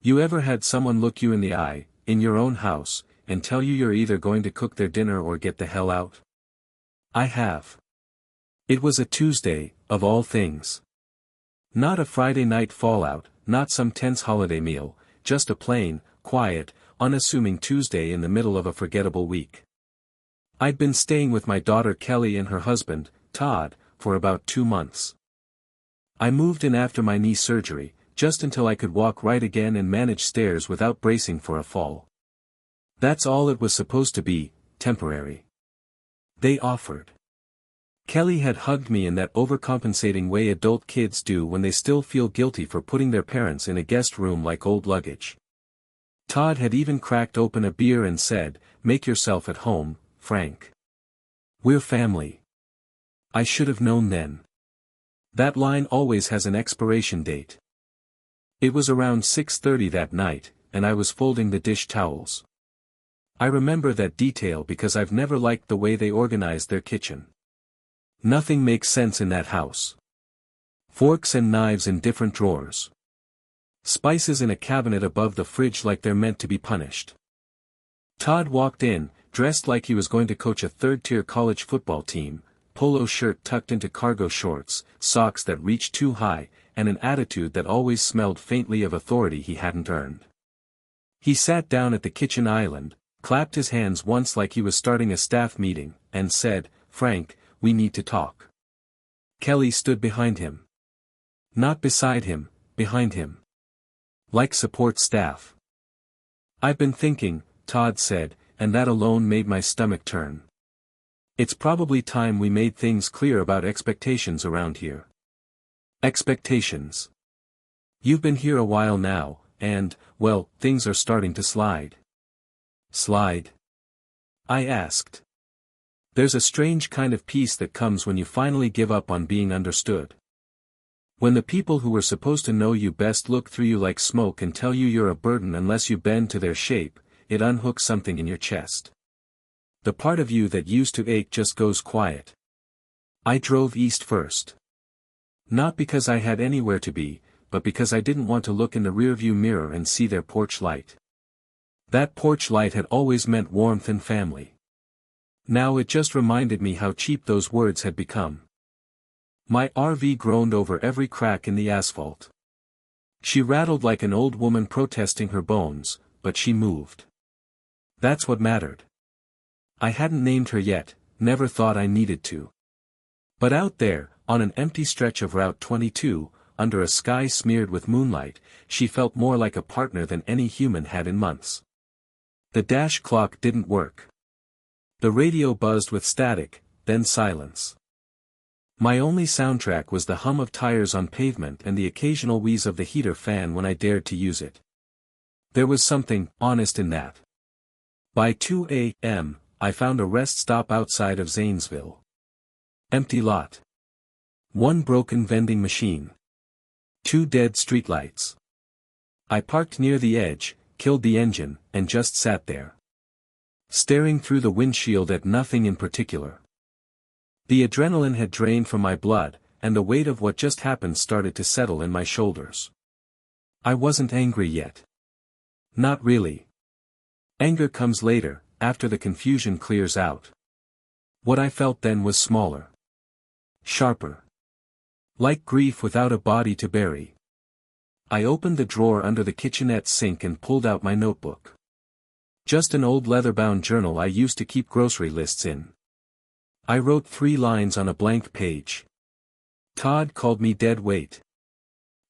You ever had someone look you in the eye, in your own house, and tell you you're either going to cook their dinner or get the hell out? I have. It was a Tuesday, of all things. Not a Friday night fallout, not some tense holiday meal, just a plain, quiet, unassuming Tuesday in the middle of a forgettable week. I'd been staying with my daughter Kelly and her husband, Todd, for about 2 months. I moved in after my knee surgery, just until I could walk right again and manage stairs without bracing for a fall. That's all it was supposed to be, temporary. They offered. Kelly had hugged me in that overcompensating way adult kids do when they still feel guilty for putting their parents in a guest room like old luggage. Todd had even cracked open a beer and said, "Make yourself at home, Frank. We're family." I should have known then. That line always has an expiration date. It was around 6:30 that night, and I was folding the dish towels. I remember that detail because I've never liked the way they organized their kitchen. Nothing makes sense in that house. Forks and knives in different drawers. Spices in a cabinet above the fridge like they're meant to be punished. Todd walked in, dressed like he was going to coach a third-tier college football team, polo shirt tucked into cargo shorts, socks that reached too high, and an attitude that always smelled faintly of authority he hadn't earned. He sat down at the kitchen island, clapped his hands once like he was starting a staff meeting, and said, "Frank, we need to talk." Kelly stood behind him. Not beside him, behind him. Like support staff. "I've been thinking," Todd said, and that alone made my stomach turn. "It's probably time we made things clear about expectations around here." Expectations. You've been here a while now, and, well, things are starting to slide. Slide? I asked. There's a strange kind of peace that comes when you finally give up on being understood. When the people who were supposed to know you best look through you like smoke and tell you you're a burden unless you bend to their shape, it unhooks something in your chest. The part of you that used to ache just goes quiet. I drove east first. Not because I had anywhere to be, but because I didn't want to look in the rearview mirror and see their porch light. That porch light had always meant warmth and family. Now it just reminded me how cheap those words had become. My RV groaned over every crack in the asphalt. She rattled like an old woman protesting her bones, but she moved. That's what mattered. I hadn't named her yet, never thought I needed to. But out there, on an empty stretch of Route 22, under a sky smeared with moonlight, she felt more like a partner than any human had in months. The dash clock didn't work. The radio buzzed with static, then silence. My only soundtrack was the hum of tires on pavement and the occasional wheeze of the heater fan when I dared to use it. There was something honest in that. By 2 a.m., I found a rest stop outside of Zanesville. Empty lot. One broken vending machine. 2 dead streetlights. I parked near the edge, killed the engine, and just sat there. Staring through the windshield at nothing in particular. The adrenaline had drained from my blood, and the weight of what just happened started to settle in my shoulders. I wasn't angry yet. Not really. Anger comes later, after the confusion clears out. What I felt then was smaller. Sharper. Like grief without a body to bury. I opened the drawer under the kitchenette sink and pulled out my notebook. Just an old leather-bound journal I used to keep grocery lists in. I wrote 3 lines on a blank page. Todd called me dead weight.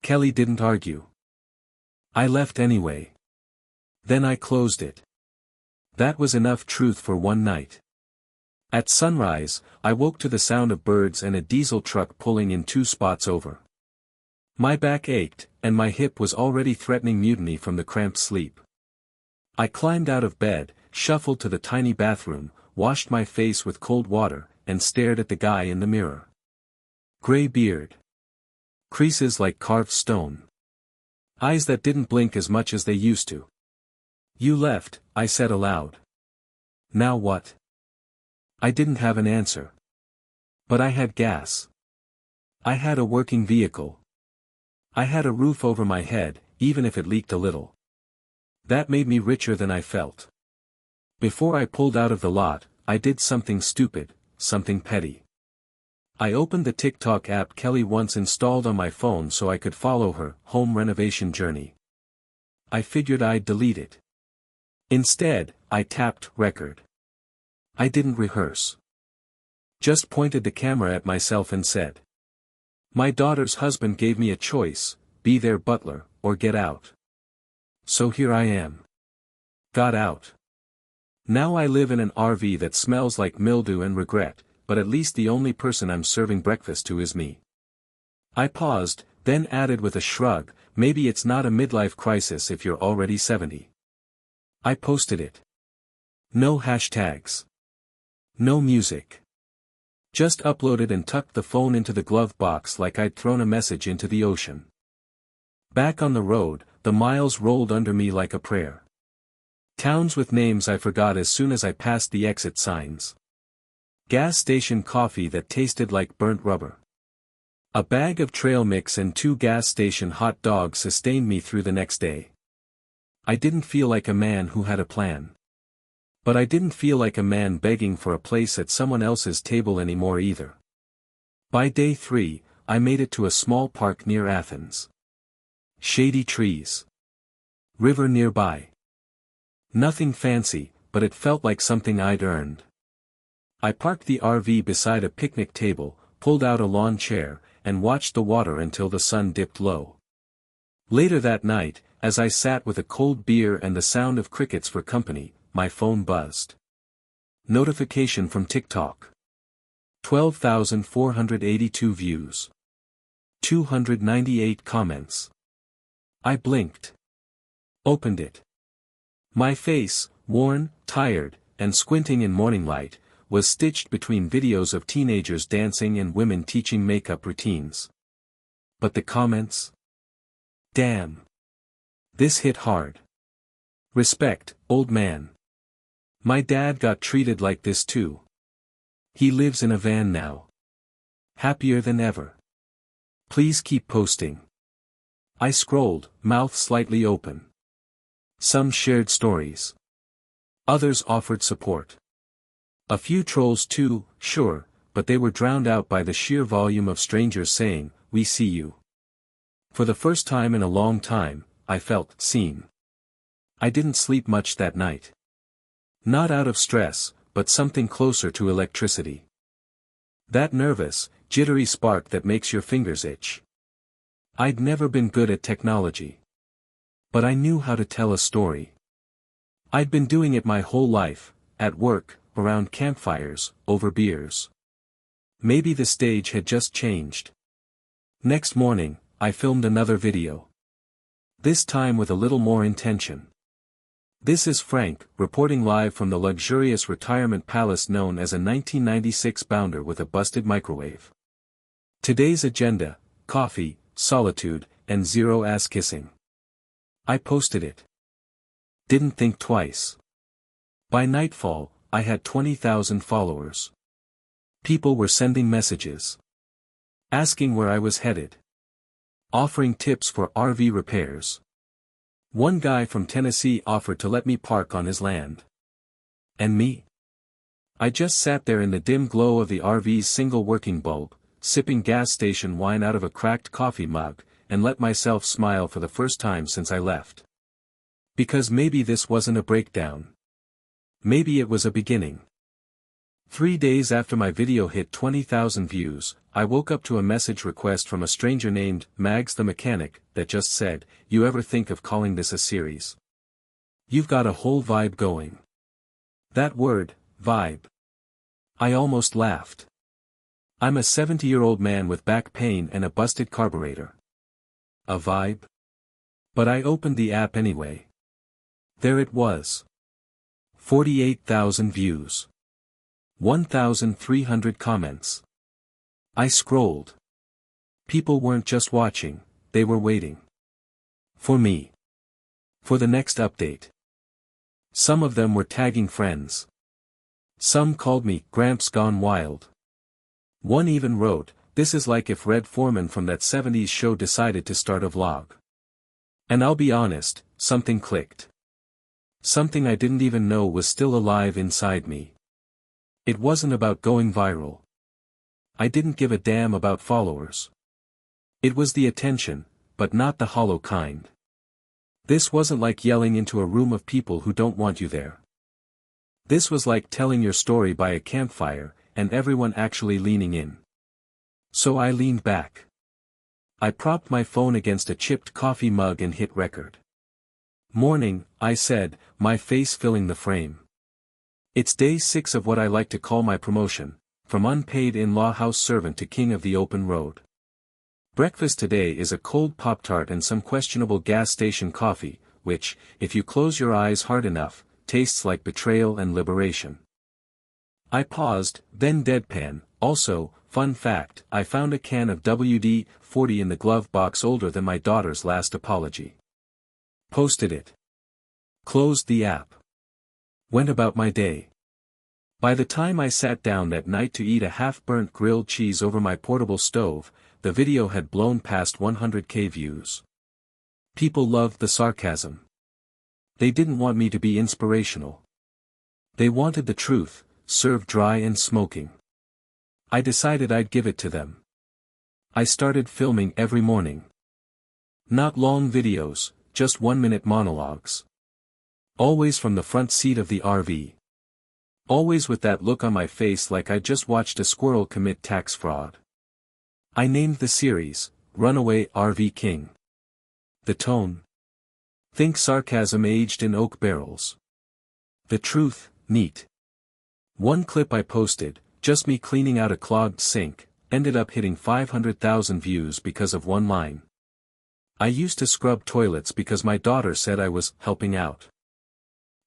Kelly didn't argue. I left anyway. Then I closed it. That was enough truth for one night. At sunrise, I woke to the sound of birds and a diesel truck pulling in 2 spots over. My back ached, and my hip was already threatening mutiny from the cramped sleep. I climbed out of bed, shuffled to the tiny bathroom, washed my face with cold water, and stared at the guy in the mirror. Gray beard. Creases like carved stone. Eyes that didn't blink as much as they used to. "You left," I said aloud. "Now what?" I didn't have an answer. But I had gas. I had a working vehicle. I had a roof over my head, even if it leaked a little. That made me richer than I felt. Before I pulled out of the lot, I did something stupid, something petty. I opened the TikTok app Kelly once installed on my phone so I could follow her home renovation journey. I figured I'd delete it. Instead, I tapped record. I didn't rehearse. Just pointed the camera at myself and said, "My daughter's husband gave me a choice, be their butler, or get out. So here I am. Got out. Now I live in an RV that smells like mildew and regret, but at least the only person I'm serving breakfast to is me." I paused, then added with a shrug, "Maybe it's not a midlife crisis if you're already 70. I posted it. No hashtags. No music. Just uploaded and tucked the phone into the glove box like I'd thrown a message into the ocean. Back on the road, the miles rolled under me like a prayer. Towns with names I forgot as soon as I passed the exit signs. Gas station coffee that tasted like burnt rubber. A bag of trail mix and 2 gas station hot dogs sustained me through the next day. I didn't feel like a man who had a plan. But I didn't feel like a man begging for a place at someone else's table anymore either. By day 3, I made it to a small park near Athens. Shady trees. River nearby. Nothing fancy, but it felt like something I'd earned. I parked the RV beside a picnic table, pulled out a lawn chair, and watched the water until the sun dipped low. Later that night, as I sat with a cold beer and the sound of crickets for company, my phone buzzed. Notification from TikTok. 12,482 views. 298 comments. I blinked. Opened it. My face, worn, tired, and squinting in morning light, was stitched between videos of teenagers dancing and women teaching makeup routines. But the comments? Damn. This hit hard. Respect, old man. My dad got treated like this too. He lives in a van now. Happier than ever. Please keep posting. I scrolled, mouth slightly open. Some shared stories. Others offered support. A few trolls too, sure, but they were drowned out by the sheer volume of strangers saying, "We see you." For the first time in a long time, I felt seen. I didn't sleep much that night. Not out of stress, but something closer to electricity. That nervous, jittery spark that makes your fingers itch. I'd never been good at technology. But I knew how to tell a story. I'd been doing it my whole life, at work, around campfires, over beers. Maybe the stage had just changed. Next morning, I filmed another video. This time with a little more intention. This is Frank, reporting live from the luxurious retirement palace known as a 1996 bounder with a busted microwave. Today's agenda: coffee, solitude, and zero ass kissing. I posted it. Didn't think twice. By nightfall, I had 20,000 followers. People were sending messages. Asking where I was headed. Offering tips for RV repairs. One guy from Tennessee offered to let me park on his land. And me? I just sat there in the dim glow of the RV's single working bulb, sipping gas station wine out of a cracked coffee mug, and let myself smile for the first time since I left. Because maybe this wasn't a breakdown. Maybe it was a beginning. 3 days after my video hit 20,000 views, I woke up to a message request from a stranger named Mags the Mechanic that just said, "You ever think of calling this a series? You've got a whole vibe going." That word, vibe. I almost laughed. I'm a 70-year-old man with back pain and a busted carburetor. A vibe? But I opened the app anyway. There it was. 48,000 views. 1,300 comments. I scrolled. People weren't just watching, they were waiting. For me. For the next update. Some of them were tagging friends. Some called me Gramps Gone Wild. One even wrote, "This is like if Red Foreman from that 70s show decided to start a vlog." And I'll be honest, something clicked. Something I didn't even know was still alive inside me. It wasn't about going viral. I didn't give a damn about followers. It was the attention, but not the hollow kind. This wasn't like yelling into a room of people who don't want you there. This was like telling your story by a campfire, and everyone actually leaning in. So I leaned back. I propped my phone against a chipped coffee mug and hit record. "Morning," I said, my face filling the frame. "It's day 6 of what I like to call my promotion, from unpaid in-law house servant to king of the open road. Breakfast today is a cold Pop-Tart and some questionable gas station coffee, which, if you close your eyes hard enough, tastes like betrayal and liberation." I paused, then deadpan. "Also, fun fact, I found a can of WD-40 in the glove box older than my daughter's last apology." Posted it. Closed the app. Went about my day. By the time I sat down that night to eat a half-burnt grilled cheese over my portable stove, the video had blown past 100K views. People loved the sarcasm. They didn't want me to be inspirational. They wanted the truth, served dry and smoking. I decided I'd give it to them. I started filming every morning. Not long videos, just 1-minute monologues. Always from the front seat of the RV. Always with that look on my face like I just watched a squirrel commit tax fraud. I named the series, Runaway RV King. The tone? Think sarcasm aged in oak barrels. The truth, neat. One clip I posted, just me cleaning out a clogged sink, ended up hitting 500,000 views because of one line. "I used to scrub toilets because my daughter said I was helping out.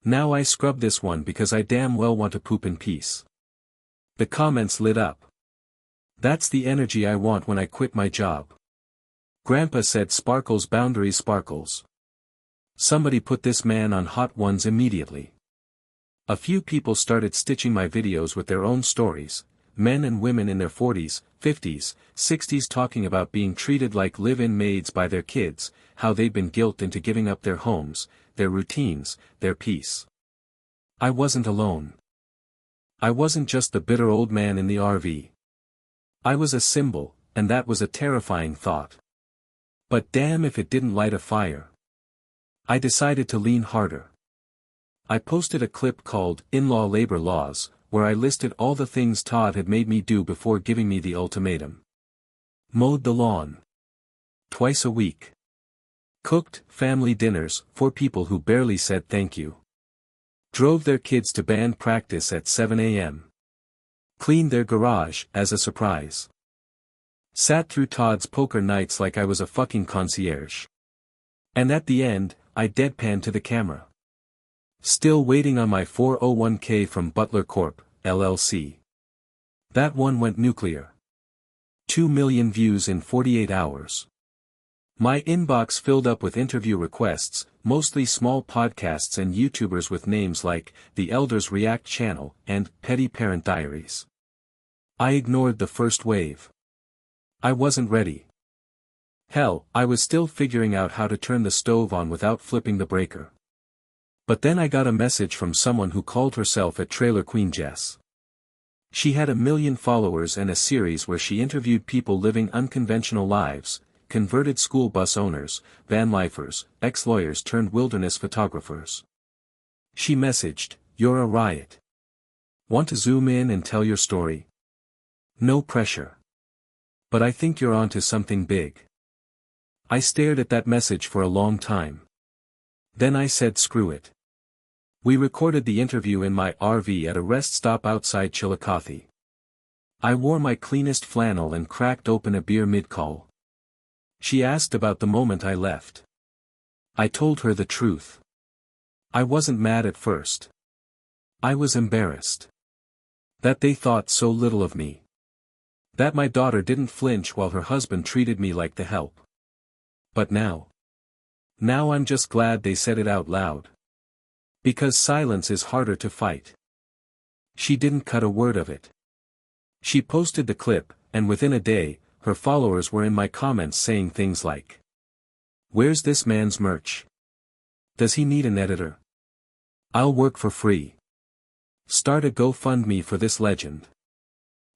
Now I scrub this one because I damn well want to poop in peace." The comments lit up. "That's the energy I want when I quit my job. Grandpa said sparkles boundaries sparkles. Somebody put this man on Hot Ones immediately." A few people started stitching my videos with their own stories, men and women in their 40s, 50s, 60s talking about being treated like live-in maids by their kids, how they'd been guilted into giving up their homes, their routines, their peace. I wasn't alone. I wasn't just the bitter old man in the RV. I was a symbol, and that was a terrifying thought. But damn if it didn't light a fire. I decided to lean harder. I posted a clip called In-Law Labor Laws, where I listed all the things Todd had made me do before giving me the ultimatum. Mowed the lawn. Twice a week. Cooked family dinners for people who barely said thank you. Drove their kids to band practice at 7 a.m. Cleaned their garage as a surprise. Sat through Todd's poker nights like I was a fucking concierge. And at the end, I deadpanned to the camera. Still waiting on my 401k from Butler Corp., LLC. That one went nuclear. 2 million views in 48 hours. My inbox filled up with interview requests, mostly small podcasts and YouTubers with names like The Elders React Channel and Petty Parent Diaries. I ignored the first wave. I wasn't ready. Hell, I was still figuring out how to turn the stove on without flipping the breaker. But then I got a message from someone who called herself a Trailer Queen Jess. She had 1 million followers and a series where she interviewed people living unconventional lives, converted school bus owners, van lifers, ex-lawyers turned wilderness photographers. She messaged, "You're a riot. Want to zoom in and tell your story? No pressure. But I think you're onto something big." I stared at that message for a long time. Then I said screw it. We recorded the interview in my RV at a rest stop outside Chillicothe. I wore my cleanest flannel and cracked open a beer mid-call. She asked about the moment I left. I told her the truth. I wasn't mad at first. I was embarrassed. That they thought so little of me. That my daughter didn't flinch while her husband treated me like the help. But now I'm just glad they said it out loud. Because silence is harder to fight. She didn't cut a word of it. She posted the clip, and within a day, her followers were in my comments saying things like, "Where's this man's merch? Does he need an editor? I'll work for free. Start a GoFundMe for this legend.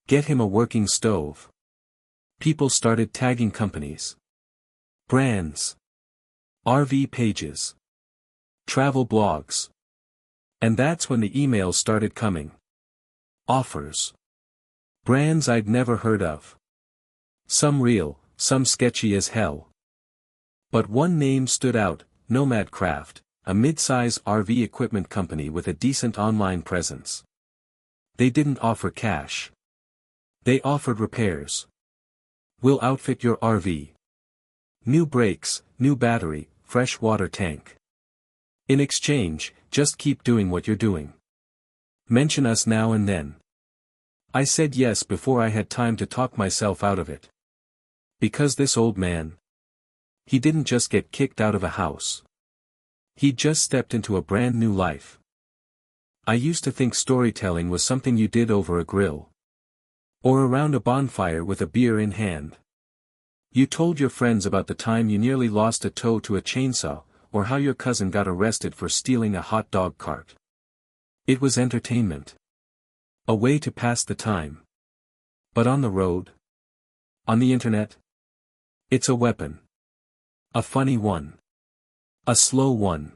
Get him a working stove. People started tagging companies, brands, RV pages, travel blogs. And that's when the emails started coming. Offers. Brands I'd never heard of. Some real, some sketchy as hell. But one name stood out, Nomad Craft, a mid-size RV equipment company with a decent online presence. They didn't offer cash. They offered repairs. We'll outfit your RV. New brakes, new battery, fresh water tank. In exchange, just keep doing what you're doing. Mention us now and then. I said yes before I had time to talk myself out of it. Because this old man, he didn't just get kicked out of a house. He just stepped into a brand new life. I used to think storytelling was something you did over a grill. Or around a bonfire with a beer in hand. You told your friends about the time you nearly lost a toe to a chainsaw, or how your cousin got arrested for stealing a hot dog cart. It was entertainment. A way to pass the time. But on the road? On the internet? It's a weapon. A funny one. A slow one.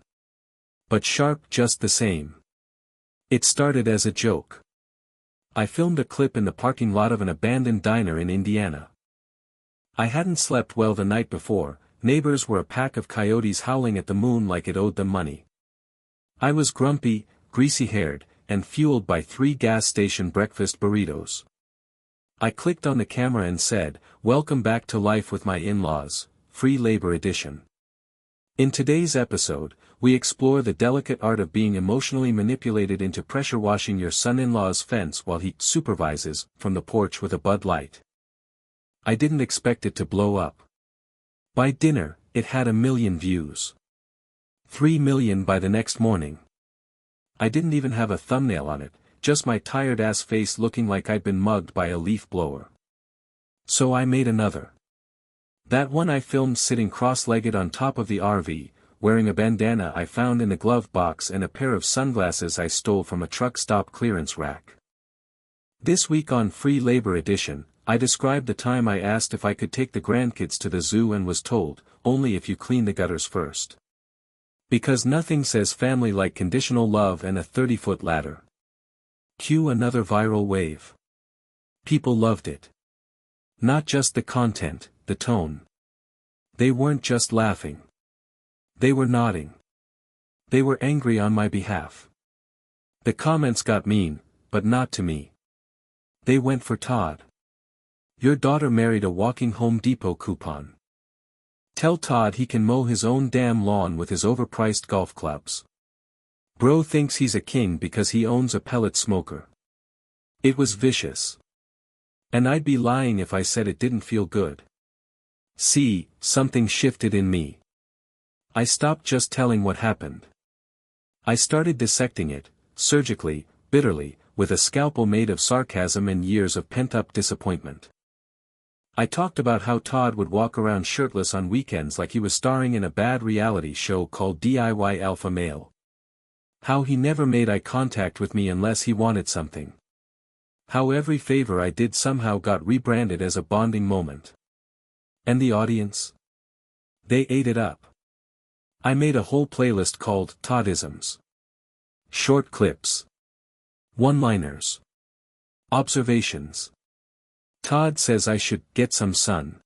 But sharp just the same. It started as a joke. I filmed a clip in the parking lot of an abandoned diner in Indiana. I hadn't slept well the night before. Neighbors were a pack of coyotes howling at the moon like it owed them money. I was grumpy, greasy-haired, and fueled by 3 gas station breakfast burritos. I clicked on the camera and said, "Welcome back to life with my in-laws, free labor edition." In today's episode, we explore the delicate art of being emotionally manipulated into pressure washing your son-in-law's fence while he supervises from the porch with a Bud Light. I didn't expect it to blow up. By dinner, it had 1 million views. 3 million by the next morning. I didn't even have a thumbnail on it, just my tired-ass face looking like I'd been mugged by a leaf blower. So I made another. That one I filmed sitting cross-legged on top of the RV, wearing a bandana I found in the glove box and a pair of sunglasses I stole from a truck stop clearance rack. This week on Free Labor Edition, I described the time I asked if I could take the grandkids to the zoo and was told, only if you clean the gutters first. Because nothing says family like conditional love and a 30-foot ladder. Cue another viral wave. People loved it. Not just the content, the tone. They weren't just laughing. They were nodding. They were angry on my behalf. The comments got mean, but not to me. They went for Todd. Your daughter married a walking Home Depot coupon. Tell Todd he can mow his own damn lawn with his overpriced golf clubs. Bro thinks he's a king because he owns a pellet smoker. It was vicious. And I'd be lying if I said it didn't feel good. See, something shifted in me. I stopped just telling what happened. I started dissecting it, surgically, bitterly, with a scalpel made of sarcasm and years of pent-up disappointment. I talked about how Todd would walk around shirtless on weekends like he was starring in a bad reality show called DIY Alpha Male. How he never made eye contact with me unless he wanted something. How every favor I did somehow got rebranded as a bonding moment. And the audience? They ate it up. I made a whole playlist called Toddisms. Short clips. One-liners. Observations. Todd says I should get some sun.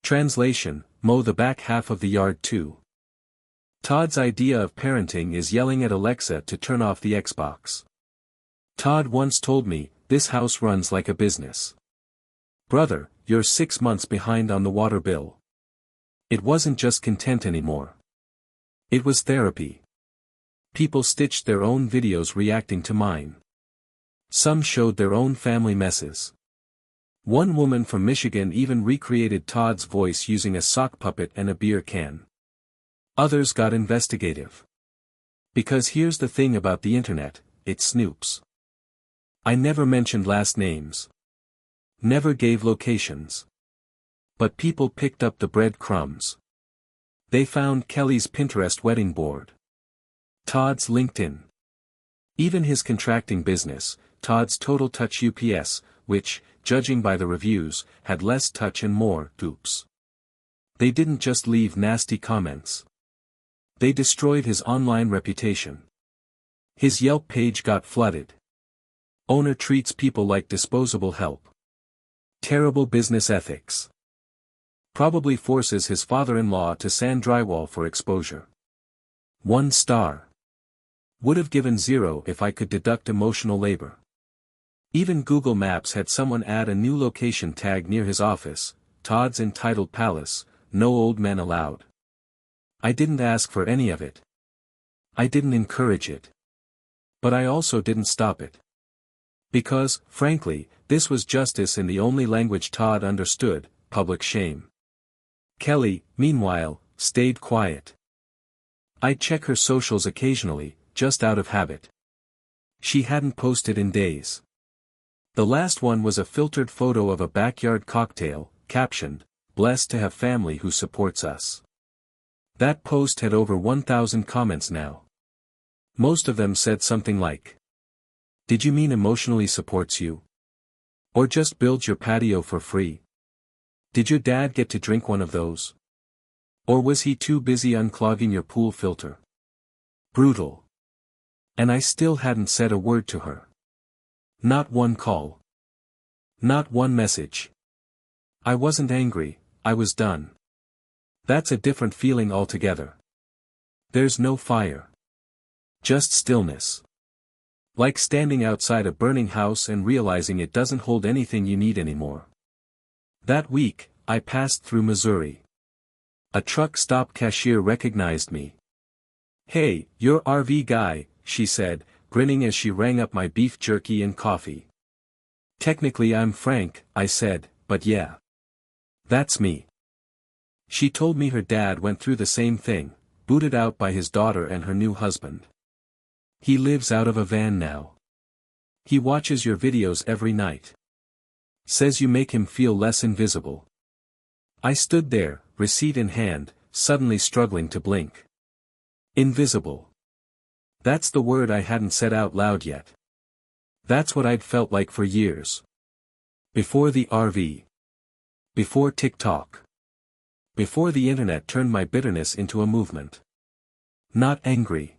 Translation, mow the back half of the yard too. Todd's idea of parenting is yelling at Alexa to turn off the Xbox. Todd once told me, this house runs like a business. Brother, you're 6 months behind on the water bill. It wasn't just content anymore. It was therapy. People stitched their own videos reacting to mine. Some showed their own family messes. One woman from Michigan even recreated Todd's voice using a sock puppet and a beer can. Others got investigative. Because here's the thing about the internet, it snoops. I never mentioned last names. Never gave locations. But people picked up the breadcrumbs. They found Kelly's Pinterest wedding board. Todd's LinkedIn. Even his contracting business, Todd's Total Touch UPS, which, judging by the reviews, had less touch and more oops. They didn't just leave nasty comments. They destroyed his online reputation. His Yelp page got flooded. Owner treats people like disposable help. Terrible business ethics. Probably forces his father-in-law to sand drywall for exposure. 1 star. Would have given 0 if I could deduct emotional labor. Even Google Maps had someone add a new location tag near his office, Todd's entitled palace, no old men allowed. I didn't ask for any of it. I didn't encourage it. But I also didn't stop it. Because, frankly, this was justice in the only language Todd understood, public shame. Kelly, meanwhile, stayed quiet. I'd check her socials occasionally, just out of habit. She hadn't posted in days. The last one was a filtered photo of a backyard cocktail, captioned, "Blessed to have family who supports us." That post had over 1,000 comments now. Most of them said something like, "Did you mean emotionally supports you? Or just builds your patio for free? Did your dad get to drink one of those? Or was he too busy unclogging your pool filter?" Brutal. And I still hadn't said a word to her. Not one call. Not one message. I wasn't angry, I was done. That's a different feeling altogether. There's no fire. Just stillness. Like standing outside a burning house and realizing it doesn't hold anything you need anymore. That week, I passed through Missouri. A truck stop cashier recognized me. "Hey, you're RV guy," she said, grinning as she rang up my beef jerky and coffee. "Technically I'm Frank," I said, "but yeah. That's me." She told me her dad went through the same thing, booted out by his daughter and her new husband. He lives out of a van now. He watches your videos every night. Says you make him feel less invisible. I stood there, receipt in hand, suddenly struggling to blink. Invisible. That's the word I hadn't said out loud yet. That's what I'd felt like for years. Before the RV. Before TikTok. Before the internet turned my bitterness into a movement. Not angry.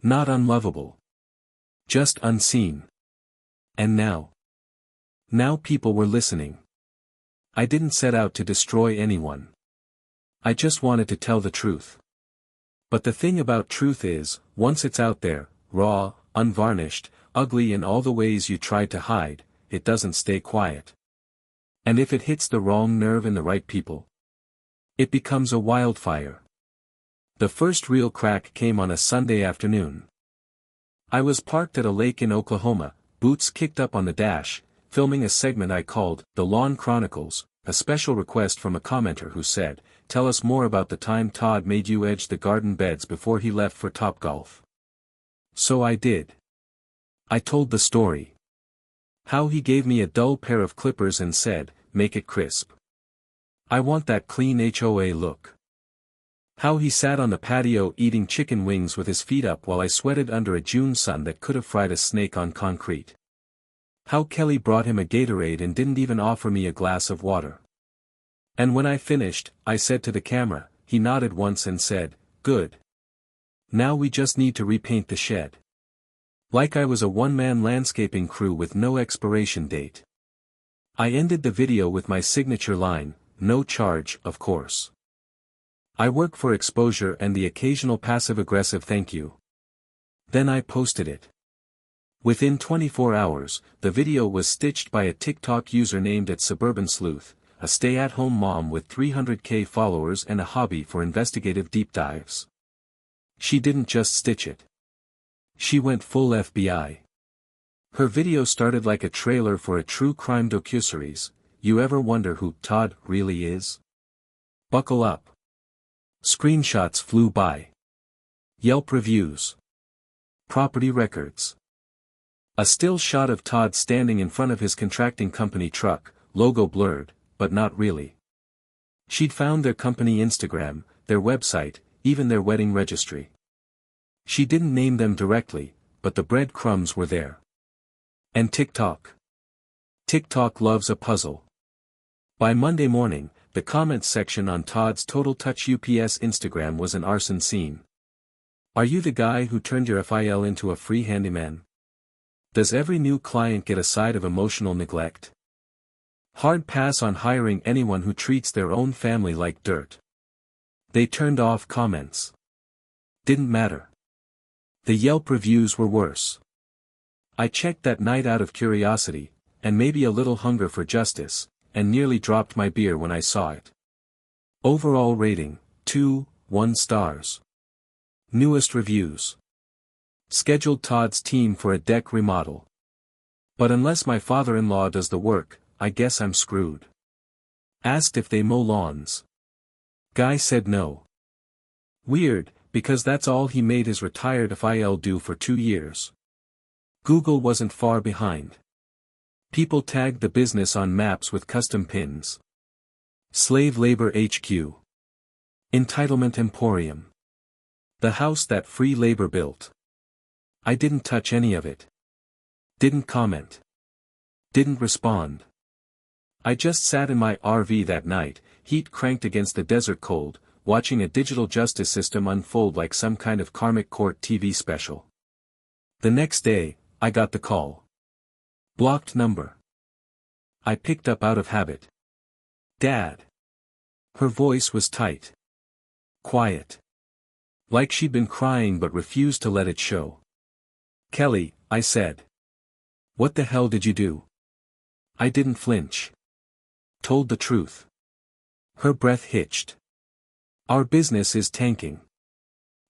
Not unlovable. Just unseen. And now. Now people were listening. I didn't set out to destroy anyone. I just wanted to tell the truth. But the thing about truth is, once it's out there, raw, unvarnished, ugly in all the ways you tried to hide, it doesn't stay quiet. And if it hits the wrong nerve in the right people, it becomes a wildfire. The first real crack came on a Sunday afternoon. I was parked at a lake in Oklahoma, boots kicked up on the dash, filming a segment I called, The Lawn Chronicles, a special request from a commenter who said, "Tell us more about the time Todd made you edge the garden beds before he left for Topgolf." So I did. I told the story. How he gave me a dull pair of clippers and said, "Make it crisp. I want that clean HOA look." How he sat on the patio eating chicken wings with his feet up while I sweated under a June sun that could have fried a snake on concrete. How Kelly brought him a Gatorade and didn't even offer me a glass of water. And when I finished, I said to the camera, he nodded once and said, "Good. Now we just need to repaint the shed." Like I was a one-man landscaping crew with no expiration date. I ended the video with my signature line, "No charge, of course. I work for exposure and the occasional passive-aggressive thank you." Then I posted it. Within 24 hours, the video was stitched by a TikTok user named @Suburban Sleuth, a stay-at-home mom with 300K followers and a hobby for investigative deep dives. She didn't just stitch it. She went full FBI. Her video started like a trailer for a true crime docuseries. You ever wonder who Todd really is? Buckle up. Screenshots flew by. Yelp reviews. Property records. A still shot of Todd standing in front of his contracting company truck, logo blurred, but not really. She'd found their company Instagram, their website, even their wedding registry. She didn't name them directly, but the breadcrumbs were there. And TikTok. TikTok loves a puzzle. By Monday morning, the comments section on Todd's Total Touch UPS Instagram was an arson scene. Are you the guy who turned your FIL into a free handyman? Does every new client get a side of emotional neglect? Hard pass on hiring anyone who treats their own family like dirt. They turned off comments. Didn't matter. The Yelp reviews were worse. I checked that night out of curiosity, and maybe a little hunger for justice, and nearly dropped my beer when I saw it. Overall rating, 2.1 stars. Newest reviews. Scheduled Todd's team for a deck remodel. But unless my father-in-law does the work, I guess I'm screwed. Asked if they mow lawns. Guy said no. Weird, because that's all he made his retired FIL do for 2 years. Google wasn't far behind. People tagged the business on maps with custom pins. Slave Labor HQ. Entitlement Emporium. The house that free labor built. I didn't touch any of it. Didn't comment. Didn't respond. I just sat in my RV that night, heat cranked against the desert cold, watching a digital justice system unfold like some kind of karmic court TV special. The next day, I got the call. Blocked number. I picked up out of habit. Dad. Her voice was tight. Quiet. Like she'd been crying but refused to let it show. Kelly, I said. What the hell did you do? I didn't flinch. Told the truth. Her breath hitched. Our business is tanking.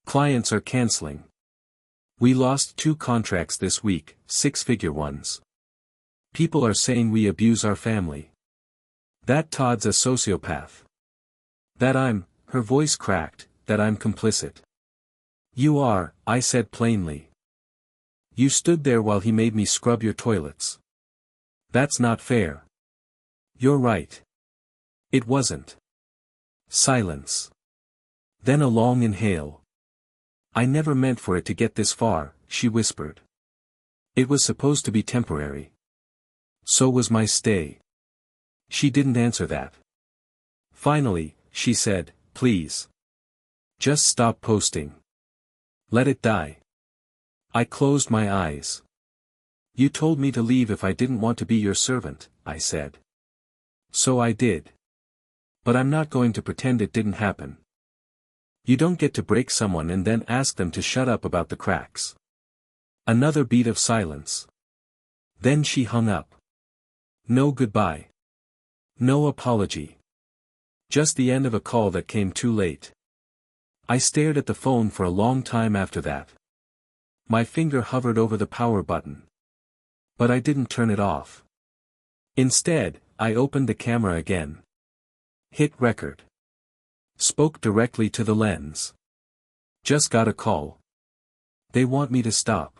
Clients are canceling. We lost 2 contracts this week, 6-figure ones. People are saying we abuse our family. That Todd's a sociopath. That her voice cracked, that I'm complicit. You are, I said plainly. You stood there while he made me scrub your toilets. That's not fair. You're right. It wasn't. Silence. Then a long inhale. I never meant for it to get this far, she whispered. It was supposed to be temporary. So was my stay. She didn't answer that. Finally, she said, please. Just stop posting. Let it die. I closed my eyes. You told me to leave if I didn't want to be your servant, I said. So I did. But I'm not going to pretend it didn't happen. You don't get to break someone and then ask them to shut up about the cracks. Another beat of silence. Then she hung up. No goodbye. No apology. Just the end of a call that came too late. I stared at the phone for a long time after that. My finger hovered over the power button. But I didn't turn it off. Instead, I opened the camera again. Hit record. Spoke directly to the lens. Just got a call. They want me to stop.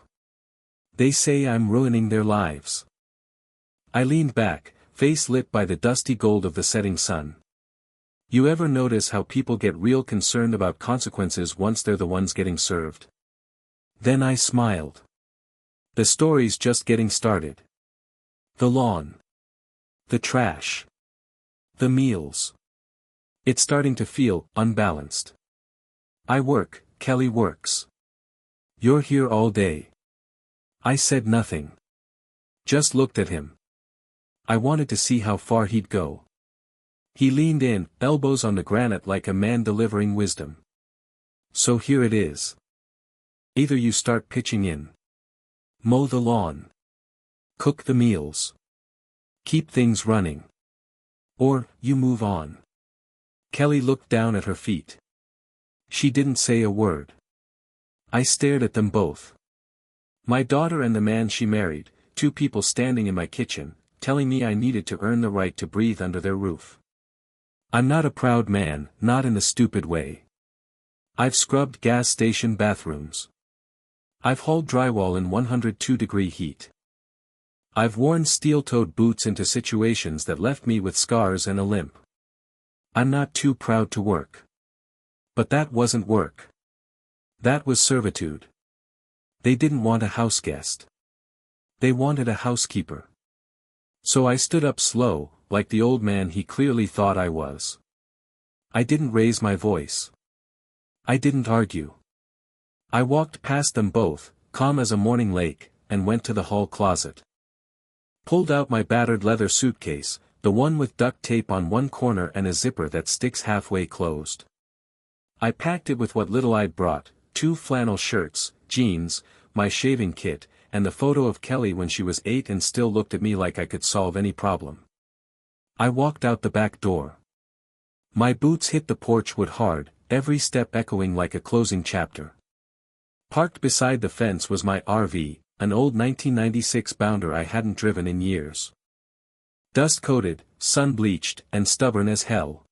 They say I'm ruining their lives. I leaned back, face lit by the dusty gold of the setting sun. You ever notice how people get real concerned about consequences once they're the ones getting served? Then I smiled. The story's just getting started. The lawn. The trash. The meals. It's starting to feel unbalanced. I work, Kelly works. You're here all day. I said nothing. Just looked at him. I wanted to see how far he'd go. He leaned in, elbows on the granite like a man delivering wisdom. So here it is. Either you start pitching in. Mow the lawn. Cook the meals. Keep things running. Or, you move on. Kelly looked down at her feet. She didn't say a word. I stared at them both. My daughter and the man she married, 2 people standing in my kitchen, telling me I needed to earn the right to breathe under their roof. I'm not a proud man, not in a stupid way. I've scrubbed gas station bathrooms. I've hauled drywall in 102-degree heat. I've worn steel-toed boots into situations that left me with scars and a limp. I'm not too proud to work. But that wasn't work. That was servitude. They didn't want a house guest. They wanted a housekeeper. So I stood up slow, like the old man he clearly thought I was. I didn't raise my voice. I didn't argue. I walked past them both, calm as a morning lake, and went to the hall closet. Pulled out my battered leather suitcase, the one with duct tape on one corner and a zipper that sticks halfway closed. I packed it with what little I'd brought, 2 flannel shirts, jeans, my shaving kit, and the photo of Kelly when she was 8 and still looked at me like I could solve any problem. I walked out the back door. My boots hit the porch wood hard, every step echoing like a closing chapter. Parked beside the fence was my RV, an old 1996 Bounder I hadn't driven in years. Dust-coated, sun-bleached, and stubborn as hell.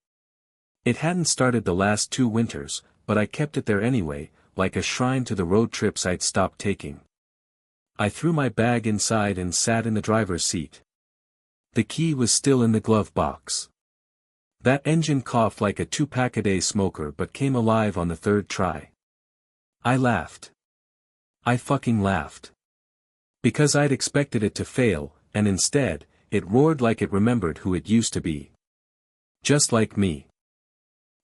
It hadn't started the last 2 winters, but I kept it there anyway, like a shrine to the road trips I'd stopped taking. I threw my bag inside and sat in the driver's seat. The key was still in the glove box. That engine coughed like a 2-pack-a-day smoker but came alive on the 3rd try. I laughed. I fucking laughed. Because I'd expected it to fail, and instead, it roared like it remembered who it used to be. Just like me.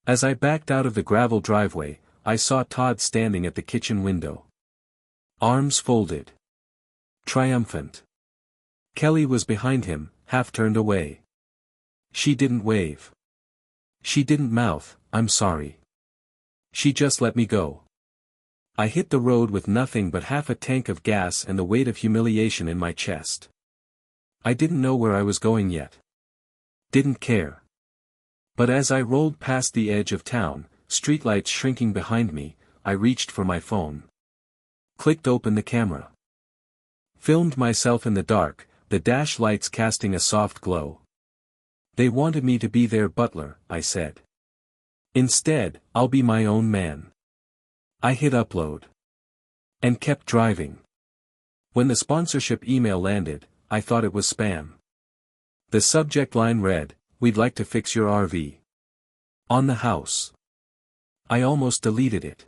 As I backed out of the gravel driveway, I saw Todd standing at the kitchen window. Arms folded. Triumphant. Kelly was behind him, half turned away. She didn't wave. She didn't mouth, "I'm sorry." She just let me go. I hit the road with nothing but half a tank of gas and the weight of humiliation in my chest. I didn't know where I was going yet. Didn't care. But as I rolled past the edge of town, streetlights shrinking behind me, I reached for my phone. Clicked open the camera. Filmed myself in the dark, the dash lights casting a soft glow. They wanted me to be their butler, I said. Instead, I'll be my own man. I hit upload. And kept driving. When the sponsorship email landed, I thought it was spam. The subject line read, "We'd like to fix your RV. On the house." I almost deleted it.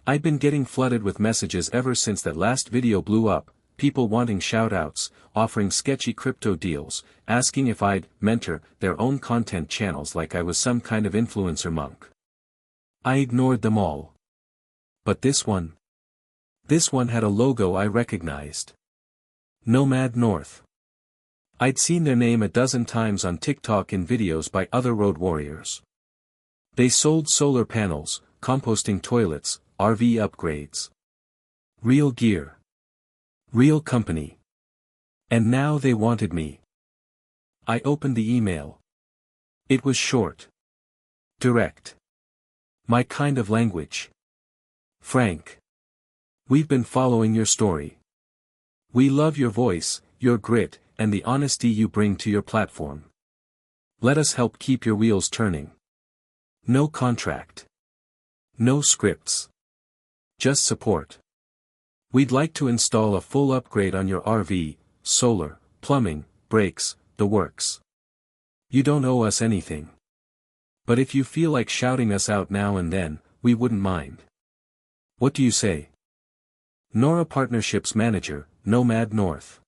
I'd been getting flooded with messages ever since that last video blew up, people wanting shoutouts, offering sketchy crypto deals, asking if I'd mentor their own content channels like I was some kind of influencer monk. I ignored them all. But this one had a logo I recognized. Nomad North. I'd seen their name a dozen times on TikTok in videos by other road warriors. They sold solar panels, composting toilets, RV upgrades. Real gear. Real company. And now they wanted me. I opened the email. It was short. Direct. My kind of language. Frank. We've been following your story. We love your voice, your grit, and the honesty you bring to your platform. Let us help keep your wheels turning. No contract. No scripts. Just support. We'd like to install a full upgrade on your RV, solar, plumbing, brakes, the works. You don't owe us anything. But if you feel like shouting us out now and then, we wouldn't mind. What do you say? Nora Partnerships Manager, Nomad North.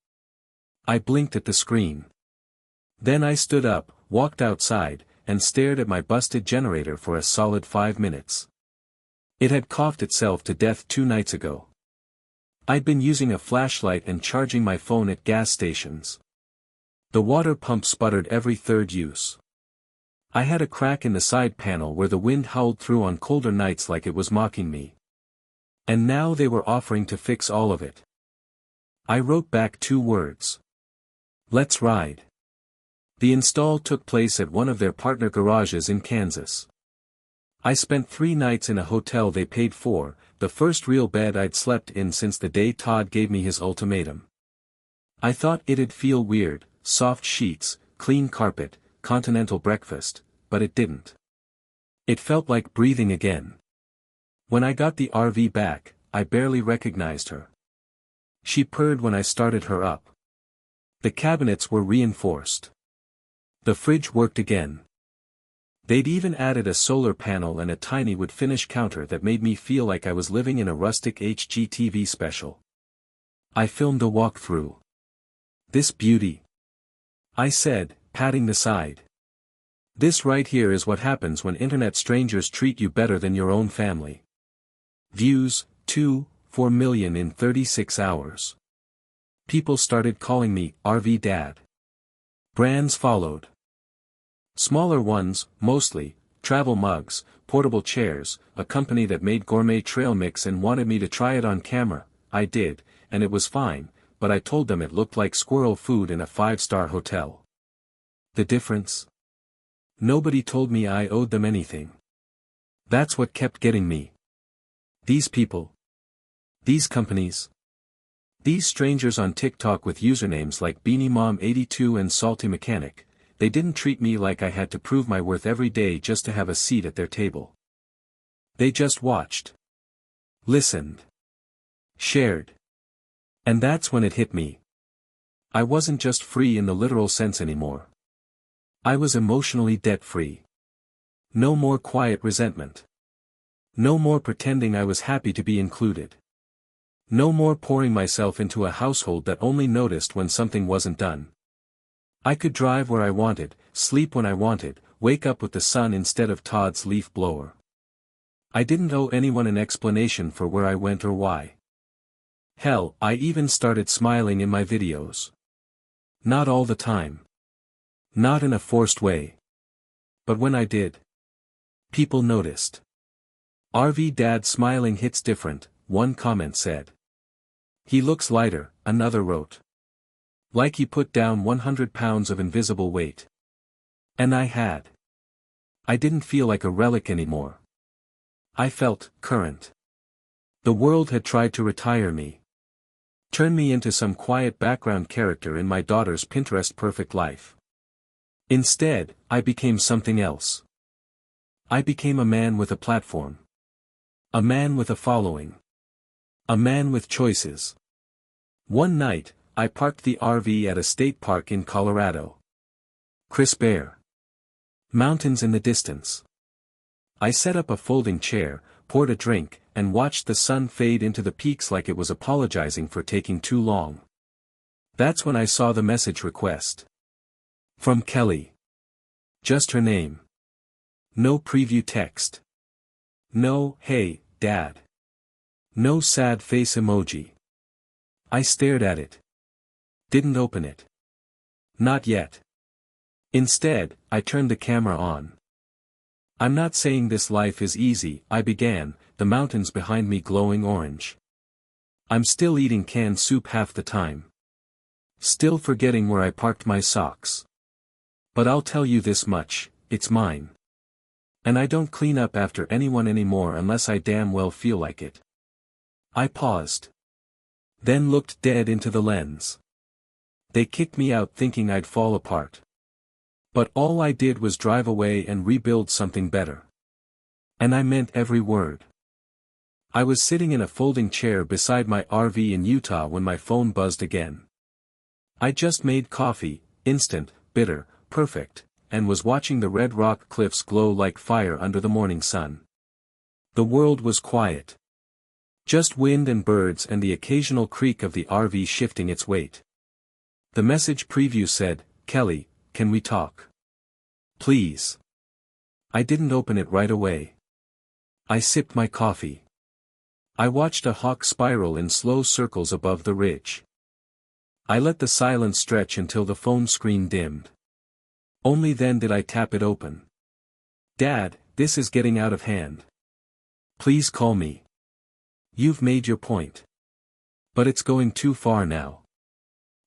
I blinked at the screen. Then I stood up, walked outside, and stared at my busted generator for a solid 5 minutes. It had coughed itself to death 2 nights ago. I'd been using a flashlight and charging my phone at gas stations. The water pump sputtered every 3rd use. I had a crack in the side panel where the wind howled through on colder nights like it was mocking me. And now they were offering to fix all of it. I wrote back 2 words. Let's ride. The install took place at one of their partner garages in Kansas. I spent 3 nights in a hotel they paid for, the first real bed I'd slept in since the day Todd gave me his ultimatum. I thought it'd feel weird, soft sheets, clean carpet, continental breakfast, but it didn't. It felt like breathing again. When I got the RV back, I barely recognized her. She purred when I started her up. The cabinets were reinforced. The fridge worked again. They'd even added a solar panel and a tiny wood-finish counter that made me feel like I was living in a rustic HGTV special. I filmed a walkthrough. "This beauty," I said, patting the side. "This right here is what happens when internet strangers treat you better than your own family." Views, 2.4 million in 36 hours. People started calling me RV Dad. Brands followed. Smaller ones, mostly, travel mugs, portable chairs, a company that made gourmet trail mix and wanted me to try it on camera. I did, and it was fine, but I told them it looked like squirrel food in a 5-star hotel. The difference? Nobody told me I owed them anything. That's what kept getting me. These people. These companies. These strangers on TikTok with usernames like BeanieMom82 and Salty Mechanic, they didn't treat me like I had to prove my worth every day just to have a seat at their table. They just watched. Listened. Shared. And that's when it hit me. I wasn't just free in the literal sense anymore. I was emotionally debt-free. No more quiet resentment. No more pretending I was happy to be included. No more pouring myself into a household that only noticed when something wasn't done. I could drive where I wanted, sleep when I wanted, wake up with the sun instead of Todd's leaf blower. I didn't owe anyone an explanation for where I went or why. Hell, I even started smiling in my videos. Not all the time. Not in a forced way. But when I did, people noticed. RV Dad smiling hits different, one comment said. He looks lighter, another wrote. Like he put down 100 pounds of invisible weight. And I had. I didn't feel like a relic anymore. I felt current. The world had tried to retire me. Turn me into some quiet background character in my daughter's Pinterest perfect life. Instead, I became something else. I became a man with a platform. A man with a following. A man with choices. One night, I parked the RV at a state park in Colorado. Crisp air. Mountains in the distance. I set up a folding chair, poured a drink, and watched the sun fade into the peaks like it was apologizing for taking too long. That's when I saw the message request. From Kelly. Just her name. No preview text. No, "Hey, Dad." No sad face emoji. I stared at it. Didn't open it. Not yet. Instead, I turned the camera on. "I'm not saying this life is easy," I began, the mountains behind me glowing orange. "I'm still eating canned soup half the time. Still forgetting where I parked my socks. But I'll tell you this much, it's mine. And I don't clean up after anyone anymore unless I damn well feel like it." I paused. Then looked dead into the lens. They kicked me out thinking I'd fall apart. But all I did was drive away and rebuild something better. And I meant every word. I was sitting in a folding chair beside my RV in Utah when my phone buzzed again. I just made coffee, instant, bitter, perfect, and was watching the red rock cliffs glow like fire under the morning sun. The world was quiet. Just wind and birds and the occasional creak of the RV shifting its weight. The message preview said, "Kelly, can we talk? Please." I didn't open it right away. I sipped my coffee. I watched a hawk spiral in slow circles above the ridge. I let the silence stretch until the phone screen dimmed. Only then did I tap it open. "Dad, this is getting out of hand. Please call me. You've made your point. But it's going too far now.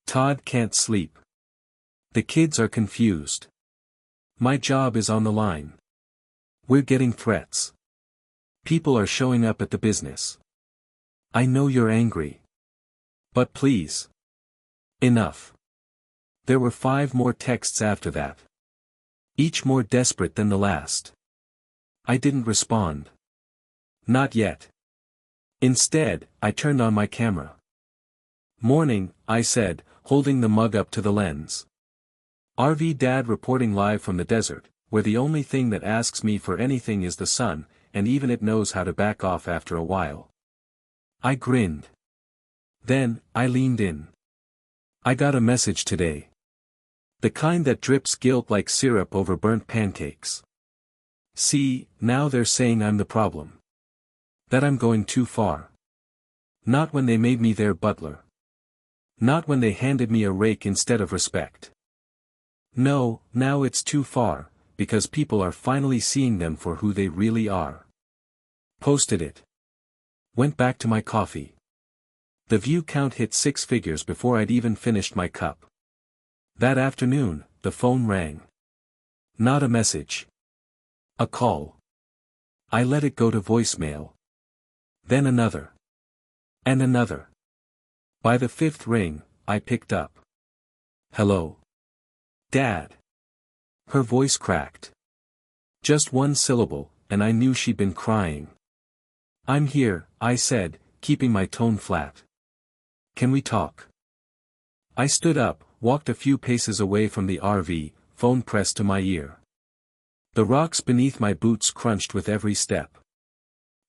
Todd can't sleep. The kids are confused. My job is on the line. We're getting threats. People are showing up at the business. I know you're angry. But please. Enough." There were 5 more texts after that. Each more desperate than the last. I didn't respond. Not yet. Instead, I turned on my camera. "Morning," I said, holding the mug up to the lens. RV Dad reporting live from the desert, where the only thing that asks me for anything is the sun, and even it knows how to back off after a while. I grinned. Then, I leaned in. I got a message today. The kind that drips guilt like syrup over burnt pancakes. See, now they're saying I'm the problem. That I'm going too far. Not when they made me their butler. Not when they handed me a rake instead of respect. No, now it's too far, because people are finally seeing them for who they really are. Posted it. Went back to my coffee. The view count hit 6 figures before I'd even finished my cup. That afternoon, the phone rang. Not a message. A call. I let it go to voicemail. Then another. And another. By the 5th ring, I picked up. Hello? Dad. Her voice cracked. Just one syllable, and I knew she'd been crying. I'm here, I said, keeping my tone flat. Can we talk? I stood up, walked a few paces away from the RV, phone pressed to my ear. The rocks beneath my boots crunched with every step.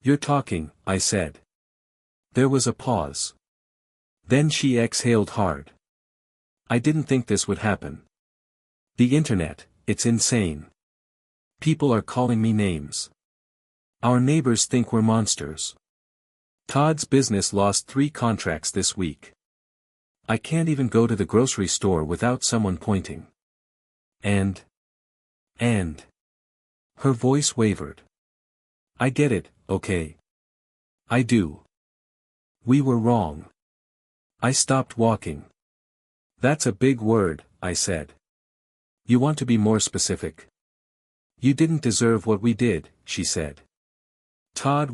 You're talking, I said. There was a pause. Then she exhaled hard. I didn't think this would happen. The internet, it's insane. People are calling me names. Our neighbors think we're monsters. Todd's business lost 3 contracts this week. I can't even go to the grocery store without someone pointing. And. Her voice wavered. I get it, okay. I do. We were wrong. I stopped walking. That's a big word, I said. You want to be more specific? You didn't deserve what we did, she said. Todd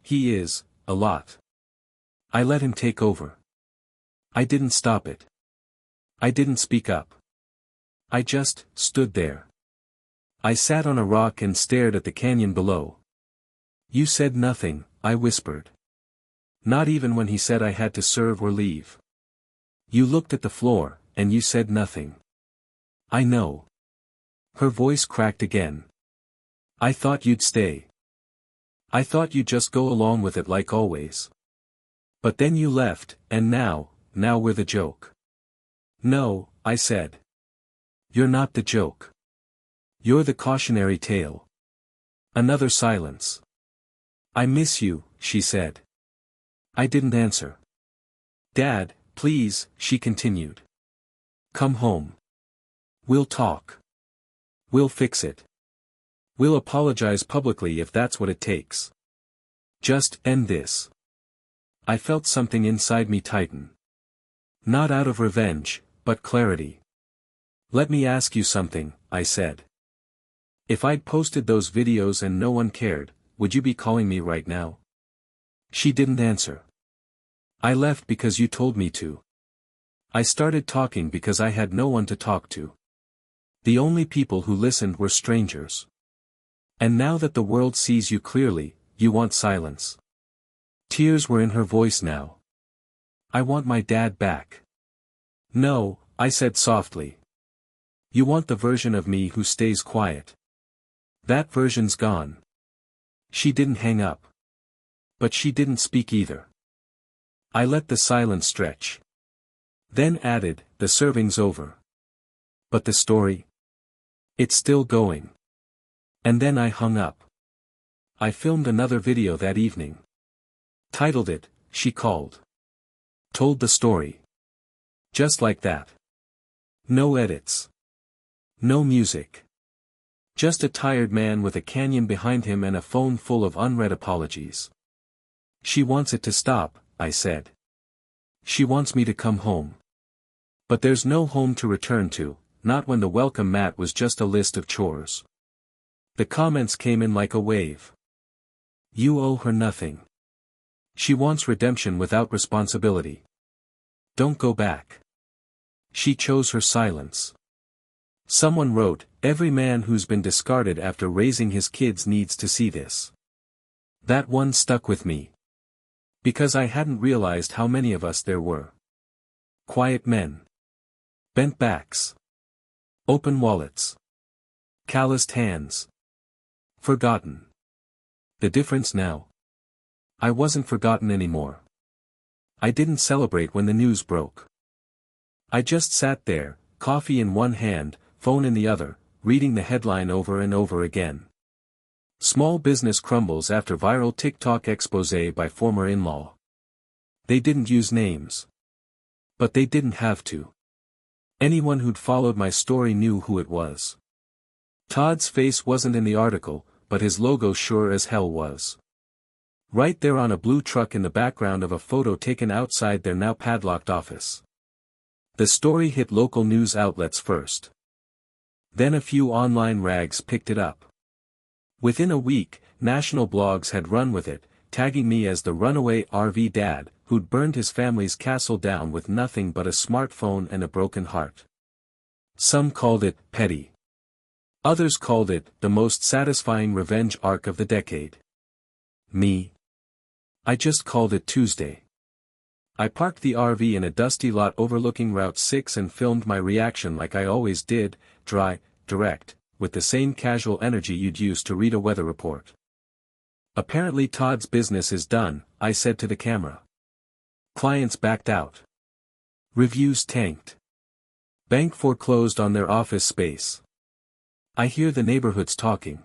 he is, a lot. I let him take over. I didn't stop it. I didn't speak up. I just stood there. I sat on a rock and stared at the canyon below. You said nothing, I whispered. Not even when he said I had to serve or leave. You looked at the floor, and you said nothing. I know. Her voice cracked again. I thought you'd stay. I thought you'd just go along with it like always. But then you left, and now we're the joke. No, I said. You're not the joke. You're the cautionary tale. Another silence. I miss you, she said. I didn't answer. Dad, please, she continued. Come home. We'll talk. We'll fix it. We'll apologize publicly if that's what it takes. Just end this. I felt something inside me tighten. Not out of revenge, but clarity. Let me ask you something, I said. If I'd posted those videos and no one cared, would you be calling me right now? She didn't answer. I left because you told me to. I started talking because I had no one to talk to. The only people who listened were strangers. And now that the world sees you clearly, you want silence. Tears were in her voice now. I want my dad back. No, I said softly. You want the version of me who stays quiet. That version's gone. She didn't hang up. But she didn't speak either. I let the silence stretch. Then added, the serving's over. But the story? It's still going. And then I hung up. I filmed another video that evening. Titled it, She Called. Told the story. Just like that. No edits. No music. Just a tired man with a canyon behind him and a phone full of unread apologies. She wants it to stop, I said. She wants me to come home. But there's no home to return to, not when the welcome mat was just a list of chores. The comments came in like a wave. You owe her nothing. She wants redemption without responsibility. Don't go back. She chose her silence. Someone wrote, every man who's been discarded after raising his kids needs to see this. That one stuck with me. Because I hadn't realized how many of us there were. Quiet men. Bent backs. Open wallets. Calloused hands. Forgotten. The difference now? I wasn't forgotten anymore. I didn't celebrate when the news broke. I just sat there, coffee in one hand, phone in the other, reading the headline over and over again. Small business crumbles after viral TikTok exposé by former in-law. They didn't use names. But they didn't have to. Anyone who'd followed my story knew who it was. Todd's face wasn't in the article, but his logo sure as hell was. Right there on a blue truck in the background of a photo taken outside their now padlocked office. The story hit local news outlets first. Then a few online rags picked it up. Within a week, national blogs had run with it, tagging me as the runaway RV dad, who'd burned his family's castle down with nothing but a smartphone and a broken heart. Some called it petty. Others called it the most satisfying revenge arc of the decade. Me? I just called it Tuesday. I parked the RV in a dusty lot overlooking Route 6 and filmed my reaction like I always did, dry, direct, with the same casual energy you'd use to read a weather report. Apparently Todd's business is done, I said to the camera. Clients backed out. Reviews tanked. Bank foreclosed on their office space. I hear the neighborhoods talking.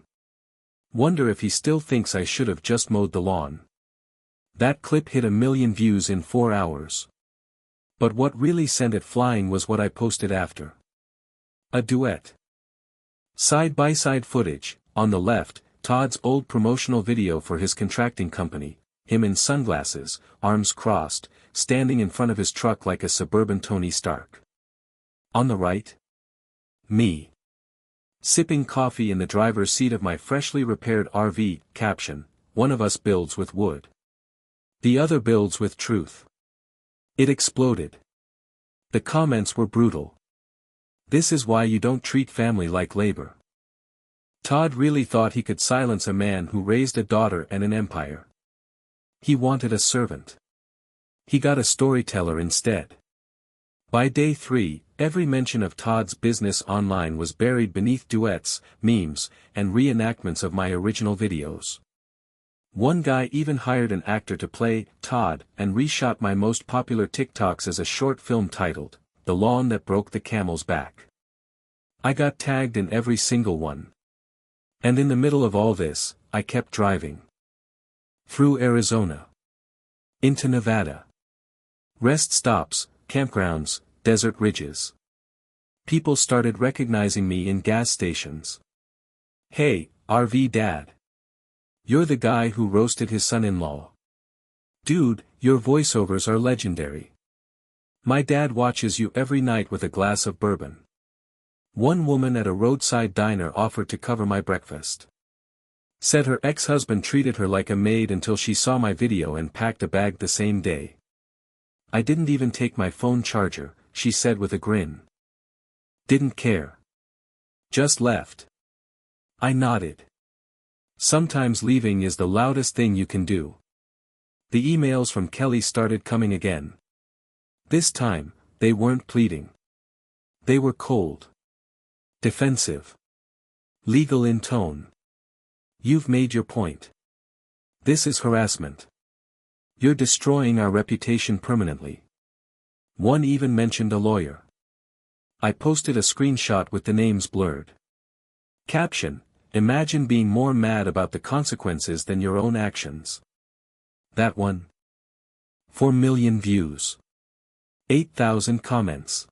Wonder if he still thinks I should have just mowed the lawn. That clip hit 1 million views in 4 hours. But what really sent it flying was what I posted after. A duet. Side-by-side footage, on the left, Todd's old promotional video for his contracting company, him in sunglasses, arms crossed, standing in front of his truck like a suburban Tony Stark. On the right? Me. Sipping coffee in the driver's seat of my freshly repaired RV, caption, one of us builds with wood. The other builds with truth. It exploded. The comments were brutal. This is why you don't treat family like labor. Todd really thought he could silence a man who raised a daughter and an empire. He wanted a servant. He got a storyteller instead. By day 3, every mention of Todd's business online was buried beneath duets, memes, and reenactments of my original videos. One guy even hired an actor to play Todd and reshot my most popular TikToks as a short film titled, The Lawn That Broke the Camel's Back. I got tagged in every single one. And in the middle of all this, I kept driving. Through Arizona. Into Nevada. Rest stops, campgrounds, desert ridges. People started recognizing me in gas stations. Hey, RV dad. You're the guy who roasted his son-in-law. Dude, your voiceovers are legendary. My dad watches you every night with a glass of bourbon. One woman at a roadside diner offered to cover my breakfast. Said her ex-husband treated her like a maid until she saw my video and packed a bag the same day. I didn't even take my phone charger, she said with a grin. Didn't care. Just left. I nodded. Sometimes leaving is the loudest thing you can do. The emails from Kelly started coming again. This time, they weren't pleading. They were cold. Defensive. Legal in tone. You've made your point. This is harassment. You're destroying our reputation permanently. One even mentioned a lawyer. I posted a screenshot with the names blurred. Caption, imagine being more mad about the consequences than your own actions. That one. 4 million views. 8,000 comments.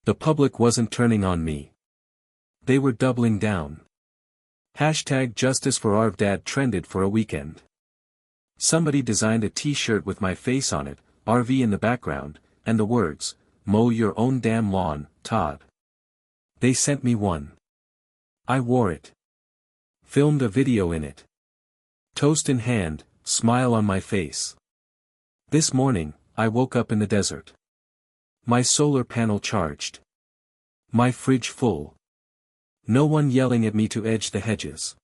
The public wasn't turning on me. They were doubling down. Hashtag Justice for RVDad trended for a weekend. Somebody designed a t-shirt with my face on it, RV in the background, and the words, "Mow your own damn lawn, Todd." They sent me one. I wore it. Filmed a video in it. Toast in hand, smile on my face. This morning, I woke up in the desert. My solar panel charged. My fridge full. No one yelling at me to edge the hedges.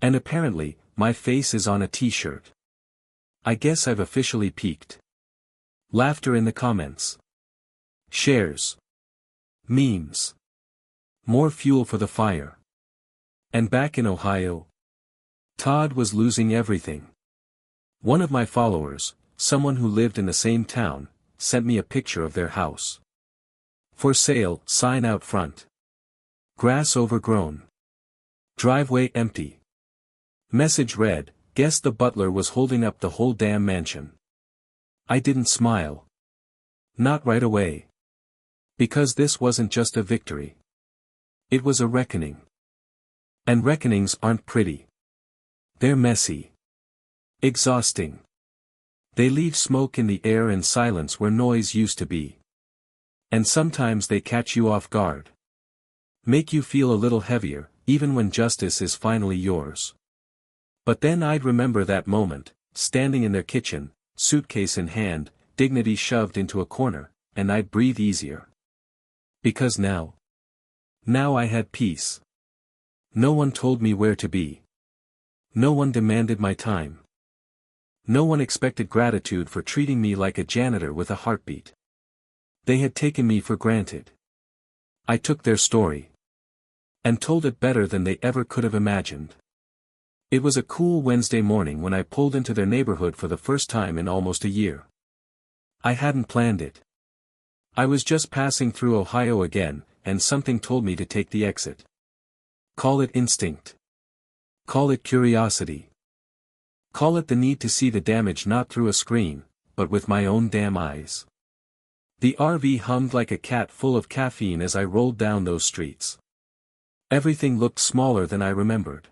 And apparently, my face is on a t-shirt. I guess I've officially peaked. Laughter in the comments. Shares. Memes. More fuel for the fire. And back in Ohio, Todd was losing everything. One of my followers, someone who lived in the same town, sent me a picture of their house. For sale, sign out front. Grass overgrown. Driveway empty. Message read, guess the butler was holding up the whole damn mansion. I didn't smile. Not right away. Because this wasn't just a victory. It was a reckoning. And reckonings aren't pretty. They're messy. Exhausting. They leave smoke in the air and silence where noise used to be. And sometimes they catch you off guard. Make you feel a little heavier, even when justice is finally yours. But then I'd remember that moment, standing in their kitchen, suitcase in hand, dignity shoved into a corner, and I'd breathe easier. Because now I had peace. No one told me where to be. No one demanded my time. No one expected gratitude for treating me like a janitor with a heartbeat. They had taken me for granted. I took their story. And told it better than they ever could have imagined. It was a cool Wednesday morning when I pulled into their neighborhood for the first time in almost a year. I hadn't planned it. I was just passing through Ohio again, and something told me to take the exit. Call it instinct. Call it curiosity. Call it the need to see the damage not through a screen, but with my own damn eyes. The RV hummed like a cat full of caffeine as I rolled down those streets. Everything looked smaller than I remembered.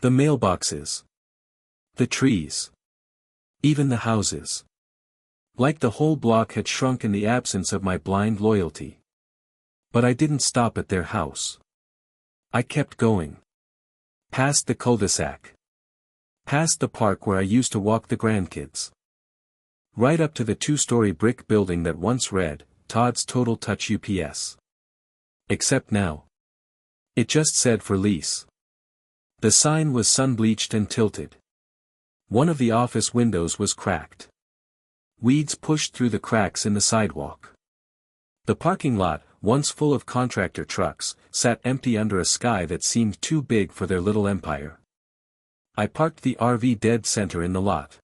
The mailboxes. The trees. Even the houses. Like the whole block had shrunk in the absence of my blind loyalty. But I didn't stop at their house. I kept going. Past the cul-de-sac. Past the park where I used to walk the grandkids. Right up to the 2-story brick building that once read, Todd's Total Touch UPS. Except now. It just said for lease. The sign was sun-bleached and tilted. One of the office windows was cracked. Weeds pushed through the cracks in the sidewalk. The parking lot, once full of contractor trucks, sat empty under a sky that seemed too big for their little empire. I parked the RV dead center in the lot.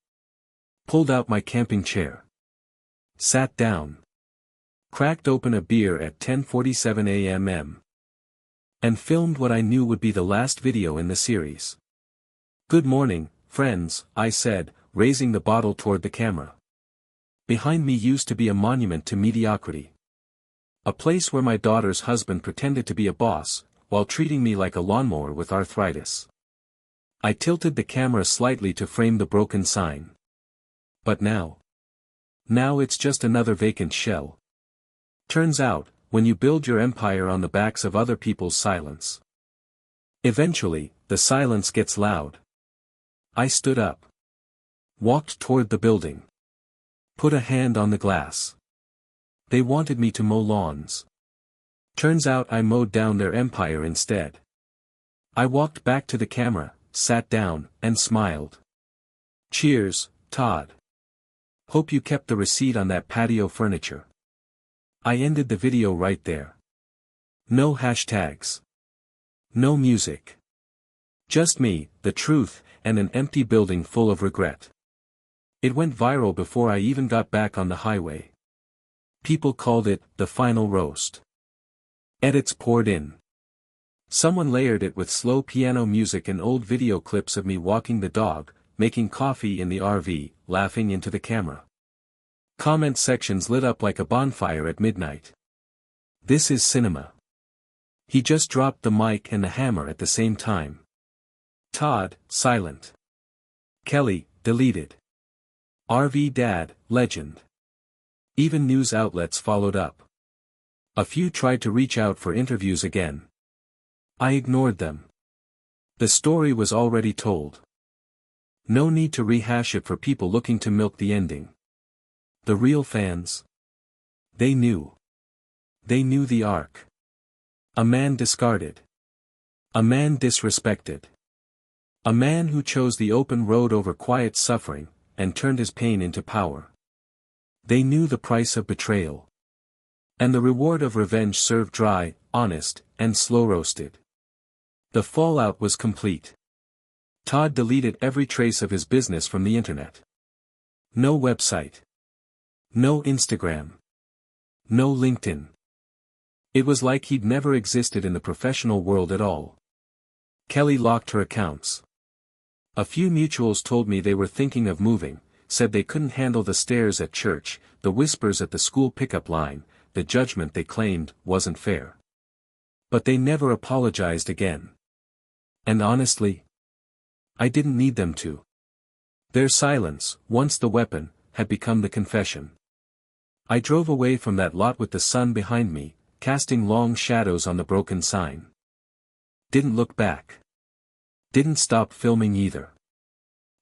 Pulled out my camping chair. Sat down. Cracked open a beer at 10:47 a.m. And filmed what I knew would be the last video in the series. Good morning, friends, I said, raising the bottle toward the camera. Behind me used to be a monument to mediocrity. A place where my daughter's husband pretended to be a boss, while treating me like a lawnmower with arthritis. I tilted the camera slightly to frame the broken sign. But now it's just another vacant shell. Turns out, when you build your empire on the backs of other people's silence, eventually, the silence gets loud. I stood up. Walked toward the building. Put a hand on the glass. They wanted me to mow lawns. Turns out I mowed down their empire instead. I walked back to the camera, sat down, and smiled. Cheers, Todd. Hope you kept the receipt on that patio furniture. I ended the video right there. No hashtags. No music. Just me, the truth, and an empty building full of regret. It went viral before I even got back on the highway. People called it, the final roast. Edits poured in. Someone layered it with slow piano music and old video clips of me walking the dog, making coffee in the RV, laughing into the camera. Comment sections lit up like a bonfire at midnight. This is cinema. He just dropped the mic and the hammer at the same time. Todd, silent. Kelly, deleted. RV Dad, legend. Even news outlets followed up. A few tried to reach out for interviews again. I ignored them. The story was already told. No need to rehash it for people looking to milk the ending. The real fans. They knew. They knew the arc. A man discarded. A man disrespected. A man who chose the open road over quiet suffering, and turned his pain into power. They knew the price of betrayal. And the reward of revenge served dry, honest, and slow-roasted. The fallout was complete. Todd deleted every trace of his business from the internet. No website. No Instagram. No LinkedIn. It was like he'd never existed in the professional world at all. Kelly locked her accounts. A few mutuals told me they were thinking of moving, said they couldn't handle the stares at church, the whispers at the school pickup line, the judgment they claimed wasn't fair. But they never apologized again. And honestly, I didn't need them to. Their silence, once the weapon, had become the confession. I drove away from that lot with the sun behind me, casting long shadows on the broken sign. Didn't look back. Didn't stop filming either.